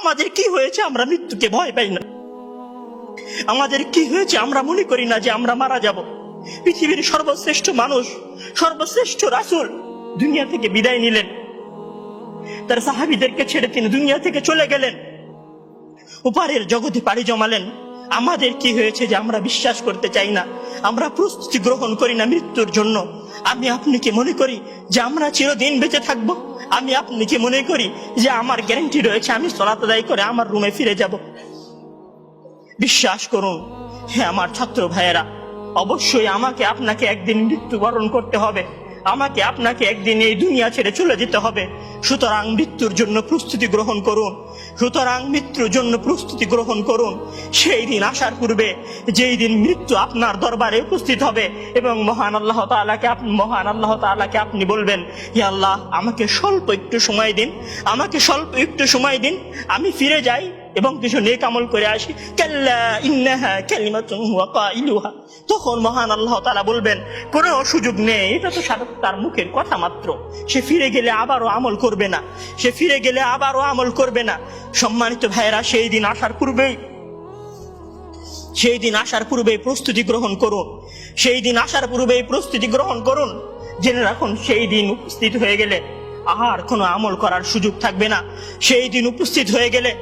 আমাদের কি হয়েছে আমরা মৃত্যুকে ভয় পাই না? আমাদের কি হয়েছে আমরা মনে করি না যে আমরা মারা যাব? পৃথিবীর সর্বশ্রেষ্ঠ মানুষ, সর্বশ্রেষ্ঠ রাসূল দুনিয়া থেকে বিদায় নিলেন, তার সাহাবীদেরকে ছেড়ে তিনি দুনিয়া থেকে চলে গেলেন, ওপারের জগতে পাড়ি জমালেন। আমাদের কি হয়েছে যে আমরা বিশ্বাস করতে চাই না, আমরা প্রস্তুতি গ্রহণ করি না মৃত্যুর জন্য? আমি আপনি কি মনে করি যে আমরা চিরদিন বেঁচে থাকবো? আমি আপনি কি মনে করি যে আমার গ্যারান্টি রয়েছে আমি সালাত আদায় করে আমার রুমে ফিরে যাব? বিশ্বাস করুন হে আমার ছাত্র ভাইয়েরা, অবশ্যই আমাকে আপনাকে একদিন মৃত্যুবরণ করতে হবে, আমাকে আপনাকে একদিন এই দুনিয়া ছেড়ে চলে যেতে হবে। সুতরাং মৃত্যুর জন্য প্রস্তুতি গ্রহণ করুন, সুতরাং মৃত্যুর জন্য প্রস্তুতি গ্রহণ করুন। সেই দিন আসার পূর্বে, যেই দিন মৃত্যু আপনার দরবারে উপস্থিত হবে এবং মহান আল্লাহ তাআলাকে আপনি বলবেন, হে আল্লাহ, আমাকে স্বল্প একটু সময় দিন, আমাকে স্বল্প একটু সময় দিন, আমি ফিরে যাই এবং কিছু নেক আমল করে আসি। কাল্লা ইন্নাহা কালিমাতুন হুয়া কাইলুহা। তখন মহান আল্লাহ তাআলা বলবেন, কোনো সুযোগ নেই, এটা তো তার মুখের কথা মাত্র, সে ফিরে গেলে আবারও আমল করবে না, সে ফিরে গেলে আবারও আমল করবে না। সম্মানিত ভাইয়েরা, সেই দিন আসার পূর্বেই প্রস্তুতি গ্রহণ করুন, সেই দিন আসার পূর্বেই প্রস্তুতি গ্রহণ করুন। জেনে রাখুন, সেই দিন উপস্থিত হয়ে গেলে আর কোনো আমল করার সুযোগ থাকবে না। সেই দিন উপস্থিত হয়ে গেলে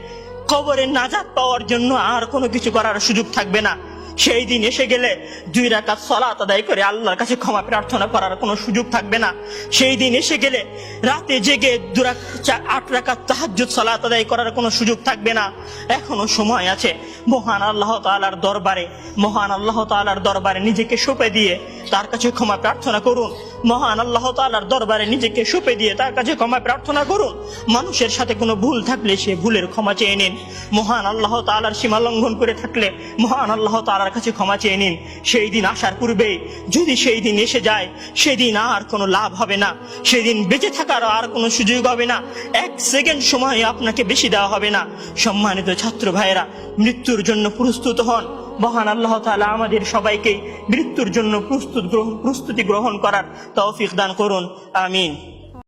কবরে নাজাত পাওয়ার জন্য আর কোনো কিছু করার সুযোগ থাকবে না। সেই দিন এসে গেলে 2 রাকাত সালাত আদায় করে আল্লাহর কাছে ক্ষমা প্রার্থনা করার কোনো সুযোগ থাকবে না। সেই দিন এসে গেলে রাতে জেগে 8 রাকাত তাহাজ্জুদ সালাত আদায় করার কোনো সুযোগ থাকবে না। এখনো সময় আছে। মহান আল্লাহ তাআলার দরবারে নিজেকে সঁপে দিয়ে তার কাছে ক্ষমা প্রার্থনা করুন। মহান আল্লাহ তাআলার দরবারে নিজেকে সঁপে দিয়ে তার কাছে ক্ষমা প্রার্থনা করুন। মানুষের সাথে কোনো ভুল থাকলে সে ভুলের ক্ষমা চেয়ে নিন। মহান আল্লাহ তাআলার সীমা লঙ্ঘন করে থাকলে মহান আল্লাহ তাআলার কাছে ক্ষমা চেয়ে নিন। সেই দিন আসার পূর্বে যদি সেই দিন এসে যায়, সেদিন আর কোনো লাভ হবে না, সেদিন বেঁচে থাকার আর কোনো সুযোগ হবে না, 1 সেকেন্ড সময় আপনাকে বেশি দেওয়া হবে না। সম্মানিত ছাত্র ভাইয়েরা, মৃত্যুর জন্য প্রস্তুত হন। মহান আল্লাহ তাআলা আমাদের সবাইকে মৃত্যুর জন্য প্রস্তুতি গ্রহণ করার তৌফিক দান করুন। আমিন।